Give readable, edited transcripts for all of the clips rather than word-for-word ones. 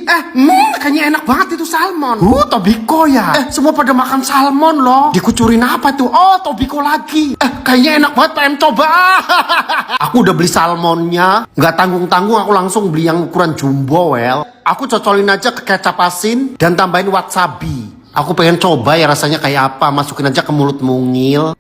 Kayaknya enak banget itu salmon. Tobiko ya. Semua pada makan salmon loh. Dikucurin apa tuh? Oh, Tobiko lagi. Kayaknya enak banget, pengen coba. Aku udah beli salmonnya. Nggak tanggung-tanggung, aku langsung beli yang ukuran jumbo, well. Aku cocolin aja ke kecap asin dan tambahin wasabi. Aku pengen coba ya rasanya kayak apa. Masukin aja ke mulut mungil.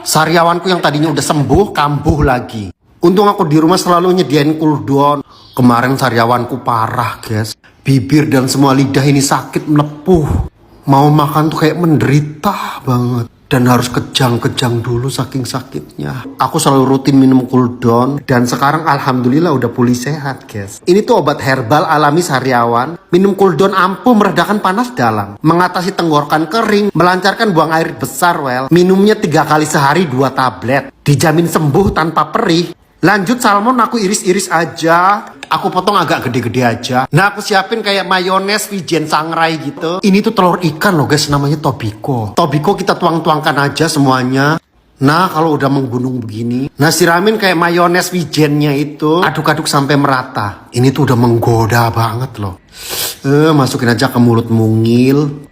Sariawanku yang tadinya udah sembuh, kambuh lagi. Untung aku di rumah selalu nyediain cooldown. Kemarin sariawanku parah, guys. Bibir dan semua lidah ini sakit melepuh. Mau makan tuh kayak menderita banget. Dan harus kejang-kejang dulu saking sakitnya. Aku selalu rutin minum cooldown. Dan sekarang alhamdulillah udah pulih sehat, guys. Ini tuh obat herbal alami sariawan. Minum cooldown ampuh meredakan panas dalam. Mengatasi tenggorokan kering. Melancarkan buang air besar, well. Minumnya 3 kali sehari 2 tablet. Dijamin sembuh tanpa perih. Lanjut salmon aku iris-iris aja. Aku potong agak gede-gede aja. Nah aku siapin kayak mayones wijen sangrai gitu. Ini tuh telur ikan loh guys, namanya Tobiko. Tobiko kita tuang-tuangkan aja semuanya. Nah kalau udah menggunung begini, nah siramin kayak mayones wijennya itu. Aduk-aduk sampai merata. Ini tuh udah menggoda banget loh. Masukin aja ke mulut mungil.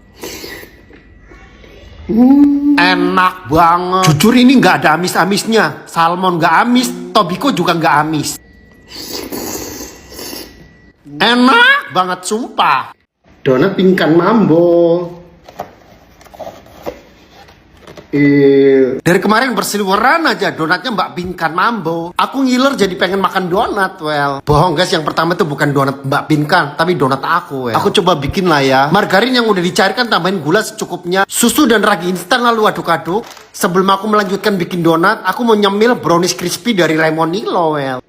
Enak banget. Jujur ini nggak ada amis-amisnya. Salmon nggak amis, Tobiko juga nggak amis. Enak banget sumpah. Donat pingkan mambo. Dari kemarin berseliweran aja donatnya Mbak Pinkan Mambo. Aku ngiler jadi pengen makan donat, well. Bohong guys, yang pertama itu bukan donat Mbak Pinkan, tapi donat aku, well. Aku coba bikin lah ya. Margarin yang udah dicairkan tambahin gula secukupnya. Susu dan ragi instan lalu aduk-aduk. Sebelum aku melanjutkan bikin donat, aku mau nyemil brownies crispy dari Lemonilo, well.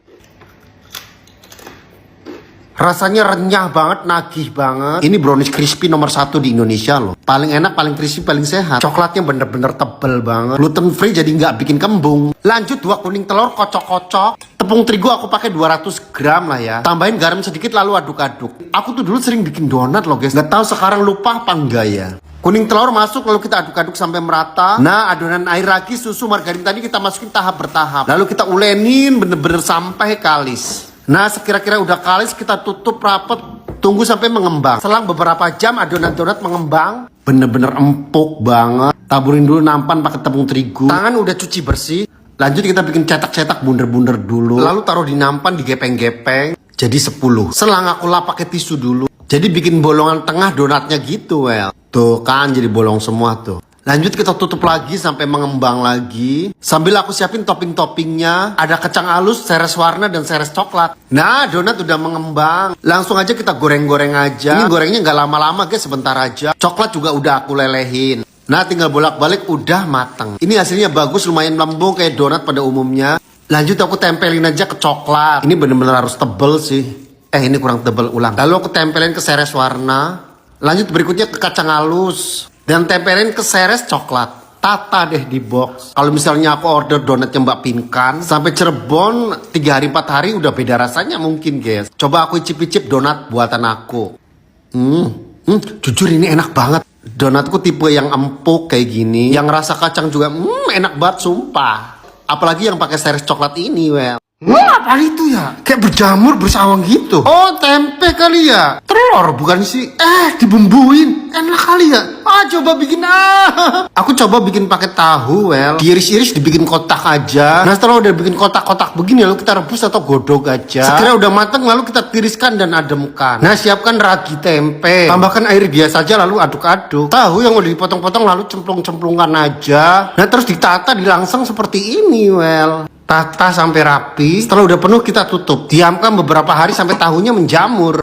Rasanya renyah banget, nagih banget. Ini brownies crispy nomor 1 di Indonesia loh. Paling enak, paling crispy, paling sehat. Coklatnya bener-bener tebel banget. Gluten free jadi nggak bikin kembung. Lanjut 2 kuning telur kocok-kocok. Tepung terigu aku pakai 200 gram lah ya. Tambahin garam sedikit lalu aduk-aduk. Aku tuh dulu sering bikin donat loh guys. Nggak tahu sekarang lupa apa enggak ya. Kuning telur masuk lalu kita aduk-aduk sampai merata. Nah adonan air ragi, susu, margarin tadi kita masukin tahap bertahap. Lalu kita ulenin bener-bener sampai kalis. Nah sekira-kira udah kalis kita tutup rapet. Tunggu sampai mengembang. Selang beberapa jam adonan donat mengembang. Bener-bener empuk banget. Taburin dulu nampan pakai tepung terigu. Tangan udah cuci bersih. Lanjut kita bikin cetak-cetak bunder-bunder dulu. Lalu taruh di nampan digepeng-gepeng. Jadi 10. Selang aku lap pakai tisu dulu. Jadi bikin bolongan tengah donatnya gitu, well. Tuh kan jadi bolong semua tuh. Lanjut kita tutup lagi sampai mengembang lagi. Sambil aku siapin topping-toppingnya. Ada kacang halus, seres warna, dan seres coklat. Nah donat udah mengembang. Langsung aja kita goreng-goreng aja. Ini gorengnya nggak lama-lama guys, sebentar aja. Coklat juga udah aku lelehin. Nah tinggal bolak-balik udah mateng. Ini hasilnya bagus, lumayan lembung kayak donat pada umumnya. Lanjut aku tempelin aja ke coklat. Ini bener-bener harus tebel sih. Ini kurang tebel, ulang. Lalu aku tempelin ke seres warna. Lanjut berikutnya ke kacang halus. Dan tempelin ke seres coklat. Tata deh di box. Kalau misalnya aku order donatnya Mbak Pinkan sampai Cirebon 3 hari 4 hari udah beda rasanya mungkin guys. Coba aku icip-icip donat buatan aku. Jujur ini enak banget. Donatku tipe yang empuk kayak gini. Yang rasa kacang juga enak banget sumpah. Apalagi yang pakai seres coklat ini, well. Apa itu ya? Kayak berjamur bersawang gitu. Oh tempe kali ya. Telur bukan sih. Dibumbuin. Enak kali ya. Coba bikin Aku coba bikin pakai tahu, well. Diiris-iris dibikin kotak aja. Nah setelah udah bikin kotak-kotak begini lalu kita rebus atau godok aja. Sekira udah matang lalu kita tiriskan dan ademkan. Nah siapkan ragi tempe. Tambahkan air biasa aja lalu aduk-aduk. Tahu yang udah dipotong-potong lalu cemplung-cemplungkan aja. Nah terus ditata dilangsang seperti ini, well. Tata sampai rapi. Setelah udah penuh kita tutup. Diamkan beberapa hari sampai tahunya menjamur.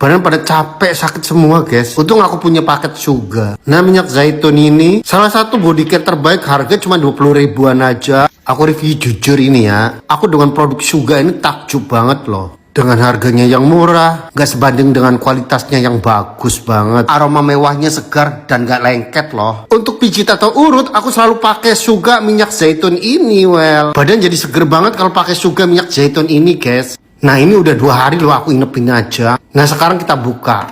Badan pada capek, sakit semua guys. Untung aku punya paket Suga. Nah minyak zaitun ini salah satu body care terbaik, harga cuma 20 ribuan aja. Aku review jujur ini ya. Aku dengan produk Suga ini takjub banget loh. Dengan harganya yang murah, gak sebanding dengan kualitasnya yang bagus banget. Aroma mewahnya segar dan gak lengket loh. Untuk pijit atau urut, aku selalu pakai Suga minyak zaitun ini, well. Badan jadi seger banget kalau pakai Suga minyak zaitun ini, guys. Nah ini udah 2 hari loh aku inepin aja. Nah sekarang kita buka.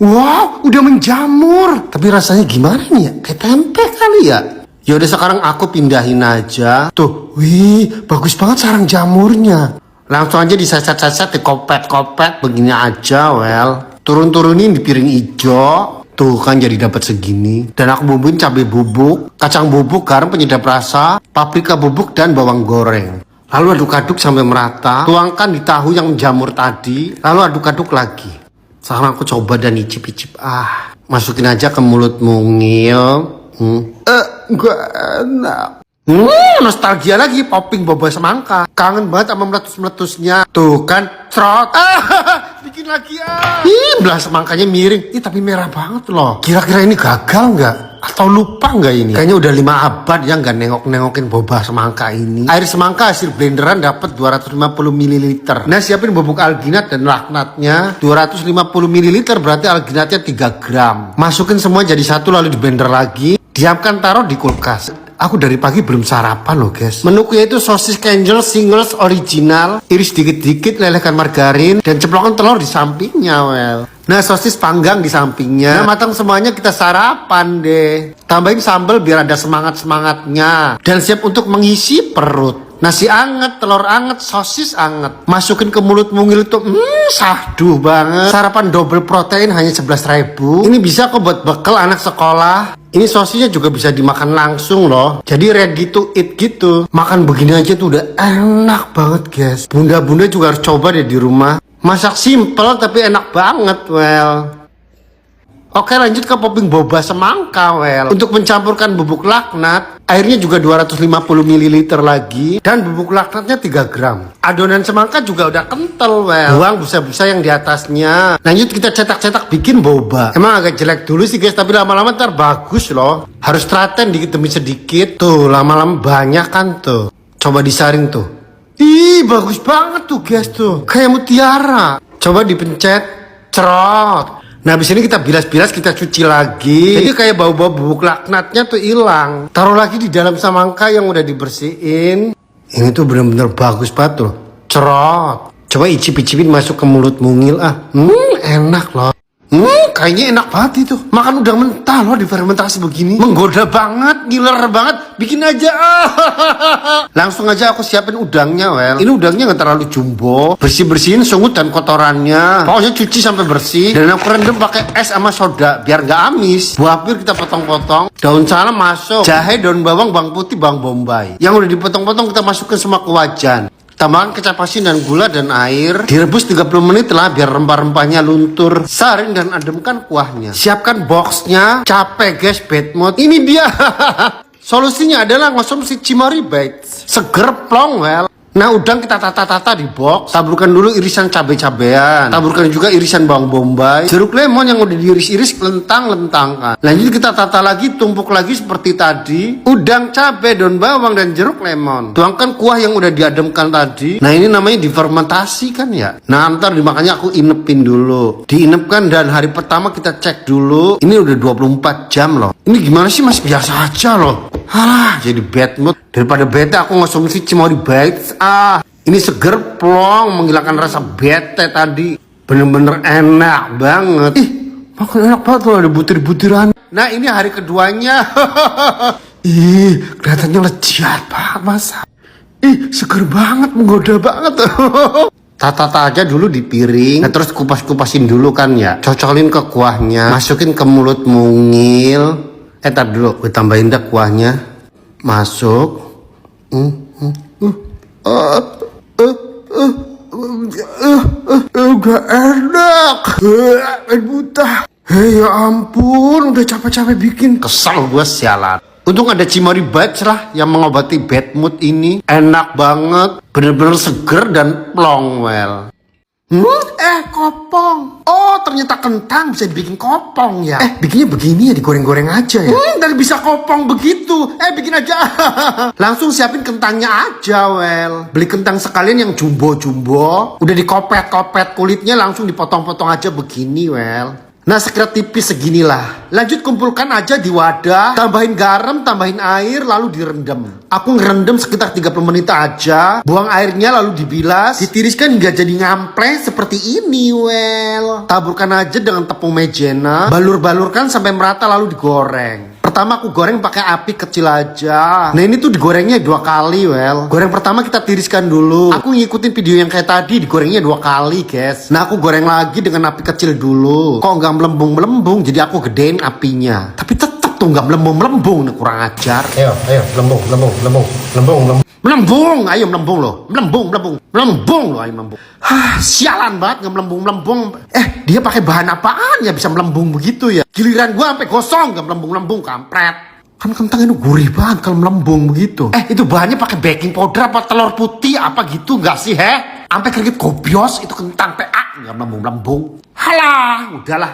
Wow, udah menjamur. Tapi rasanya gimana nih ya? Kayak tempe kali ya? Yaudah sekarang aku pindahin aja. Tuh, wih, bagus banget sarang jamurnya. Langsung aja diseset-seset, dikopet-kopet begini aja, well. Turun-turunin di piring hijau. Tuh kan jadi dapat segini. Dan aku bumbuin cabai bubuk, kacang bubuk, garam penyedap rasa, paprika bubuk dan bawang goreng. Lalu aduk-aduk sampai merata. Tuangkan di tahu yang menjamur tadi. Lalu aduk-aduk lagi. Sekarang aku coba dan icip-icip. Masukin aja ke mulut mungil. Enggak enak. Nostalgia lagi, popping boba semangka. Kangen banget sama meletus-meletusnya. Tuh kan, trot. Bikin lagi belah semangkanya miring. Tapi merah banget loh. Kira-kira ini gagal nggak? Atau lupa nggak ini? Kayaknya udah 5 abad ya nggak nengok-nengokin boba semangka ini. Air semangka hasil blenderan dapat 250 ml. Nah, siapin bubuk alginat dan laknatnya. 250 ml berarti alginatnya 3 gram. Masukin semua jadi satu lalu di blender lagi. Diamkan, taruh di kulkas. Aku dari pagi belum sarapan loh guys. Menuku yaitu sosis Kenjel singles original. Iris dikit-dikit, lelehkan margarin. Dan ceplokan telur di sampingnya, well. Nah, sosis panggang di sampingnya. Nah, matang semuanya, kita sarapan deh. Tambahin sambal biar ada semangat-semangatnya. Dan siap untuk mengisi perut. Nasi anget, telur anget, sosis anget. Masukin ke mulut mungil itu, sahduh banget. Sarapan double protein hanya 11.000. Ini bisa kok buat bekal anak sekolah. Ini sosisnya juga bisa dimakan langsung loh. Jadi ready to eat gitu. Makan begini aja tuh udah enak banget guys. Bunda-bunda juga harus coba deh di rumah. Masak simple tapi enak banget, well. Oke, lanjut ke popping boba semangka, well. Untuk mencampurkan bubuk laknat, airnya juga 250 ml lagi. Dan bubuk laknatnya 3 gram. Adonan semangka juga udah kental, well. Buang busa-busa yang di atasnya. Lanjut kita cetak-cetak bikin boba. Emang agak jelek dulu sih guys, tapi lama-lama ntar bagus loh. Harus telaten dikit demi sedikit. Tuh, lama-lama banyak kan tuh. Coba disaring tuh. Ih, bagus banget tuh guys tuh. Kayak mutiara. Coba dipencet, cerot. Nah, abis ini kita bilas-bilas, kita cuci lagi. Jadi kayak bau-bau bubuk laknatnya tuh hilang. Taruh lagi di dalam semangka yang udah dibersihin. Ini tuh bener-bener bagus banget tuh. Cerot. Coba icip-icipin masuk ke mulut mungil. Enak loh. Kayaknya enak banget itu. Makan udang mentah loh difermentasi begini. Menggoda banget, ngiler banget. Bikin aja. Langsung aja aku siapin udangnya, well. Ini udangnya gak terlalu jumbo. Bersih-bersihin sungut dan kotorannya. Pokoknya cuci sampai bersih. Dan aku rendam pakai es sama soda biar gak amis. Buah pir kita potong-potong. Daun salam masuk. Jahe, daun bawang, bawang putih, bawang bombay. Yang udah dipotong-potong kita masukkan semua ke wajan. Tambahkan kecap asin dan gula dan air. Direbus 30 menit lah biar rempah-rempahnya luntur. Saring dan ademkan kuahnya. Siapkan boxnya. Capek guys, bad mood. Ini dia. Solusinya adalah ngonsumsi Cimory Bites. Seger plong, well. Nah, udang kita tata-tata di box. Taburkan dulu irisan cabai-cabean. Taburkan juga irisan bawang bombay. Jeruk lemon yang udah diiris-iris lentang-lentangkan. Lanjut kita tata lagi, tumpuk lagi seperti tadi. Udang, cabai, daun bawang, dan jeruk lemon. Tuangkan kuah yang udah diademkan tadi. Nah, ini namanya difermentasi kan ya. Nah, ntar dimakannya aku inepin dulu. Diinepkan dan hari pertama kita cek dulu. Ini udah 24 jam loh. Ini gimana sih, mas? Biasa aja loh. Alah, jadi bad mood. Daripada bete aku ngonsumsi Cimory Bites. Ini seger plong, menghilangkan rasa bete tadi. Bener-bener enak banget. Ih, makan enak banget loh, ada butir-butiran. Nah, ini hari keduanya. Ih, kelihatannya lezat banget, masa. Ih, seger banget, menggoda banget. Tata aja dulu di piring. Nah, terus kupas-kupasin dulu kan ya. Cocolin ke kuahnya. Masukin ke mulut mungil. Tar dulu, gue tambahin dah kuahnya. Masuk. Gak enak. Buta. Ya ampun, udah capek-capek bikin. Kesel gue sialan. Untung ada Cimory Bites lah yang mengobati bad mood ini. Enak banget. Bener-bener seger dan plong, well. Kopong. Oh, ternyata kentang bisa dibikin kopong ya. Bikinnya begini ya, digoreng-goreng aja ya. Dan bisa kopong begitu. Bikin aja. Langsung siapin kentangnya aja, well. Beli kentang sekalian yang jumbo-jumbo. Udah dikopet-kopet kulitnya, langsung dipotong-potong aja begini, well. Nah, sekira tipis seginilah. Lanjut kumpulkan aja di wadah. Tambahin garam, tambahin air, lalu direndam. Aku ngerendam sekitar 30 menit aja. Buang airnya lalu dibilas. Ditiriskan hingga jadi ngampleh seperti ini, well. Taburkan aja dengan tepung maizena. Balur-balurkan sampai merata lalu digoreng. Pertama aku goreng pakai api kecil aja. Nah ini tuh digorengnya 2 kali, well. Goreng pertama kita tiriskan dulu. Aku ngikutin video yang kayak tadi, digorengnya 2 kali, guys. Nah aku goreng lagi dengan api kecil dulu. Kok nggak melembung-melembung, jadi aku gedein apinya. Tapi tetep tuh nggak melembung-melembung, nih kurang ajar. Ayo, melembung, ayo melembung loh. Melembung loh, ayo melembung. Sialan banget nggak melembung. Dia pakai bahan apaan ya bisa melembung begitu ya? Giliran gua sampai gosong nggak melembung, kampret. Kan kentang itu gurih banget kalau melembung begitu. Itu bahannya pakai baking powder apa telur putih apa gitu nggak sih, Sampai keringet gobios itu kentang PA nggak melembung. Halah, udahlah.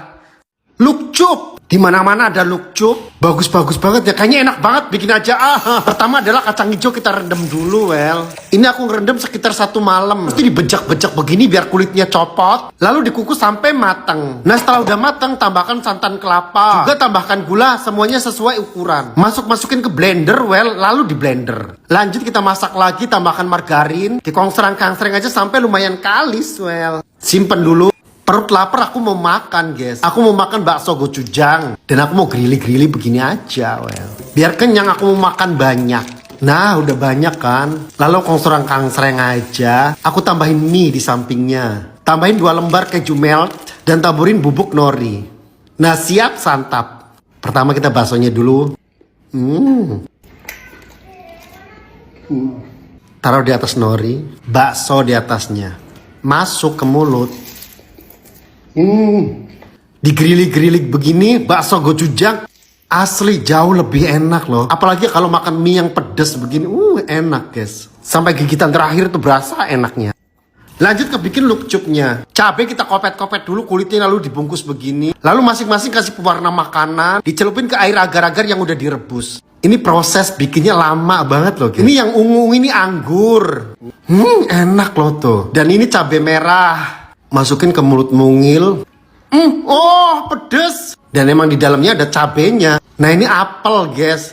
Lukcup. Di mana-mana ada lukcup. Bagus banget ya. Kayaknya enak banget bikin aja. Pertama adalah kacang hijau kita rendam dulu, well. Ini aku ngerendam sekitar 1 malam. Mesti dibejak-bejak begini biar kulitnya copot. Lalu dikukus sampai matang. Nah setelah udah matang tambahkan santan kelapa. Juga tambahkan gula, semuanya sesuai ukuran. Masukin ke blender, well. Lalu di blender. Lanjut kita masak lagi, tambahkan margarin. Dikongserang-kangsereng aja sampai lumayan kalis, well. Simpen dulu. Perut lapar, aku mau makan, guys. Aku mau makan bakso gochujang. Dan aku mau grilly begini aja, well. Biar kenyang, aku mau makan banyak. Nah, udah banyak kan. Lalu kongsorang-kangsreng aja. Aku tambahin mie di sampingnya. Tambahin 2 lembar keju melt. Dan taburin bubuk nori. Nah, siap santap. Pertama kita baksonya dulu. Taruh di atas nori. Bakso di atasnya. Masuk ke mulut. Digrilik begini bakso gochujang asli jauh lebih enak loh. Apalagi kalau makan mie yang pedes begini, enak guys. Sampai gigitan terakhir tuh berasa enaknya. Lanjut ke bikin lukcupnya. Cabai kita kopet-kopet dulu kulitnya lalu dibungkus begini. Lalu masing-masing kasih pewarna makanan, dicelupin ke air agar-agar yang udah direbus. Ini proses bikinnya lama banget loh guys. Ini yang ungu ini anggur. Enak loh tuh. Dan ini cabai merah. Masukin ke mulut mungil. Oh, pedes. Dan emang di dalamnya ada cabenya. Nah, ini apel, guys.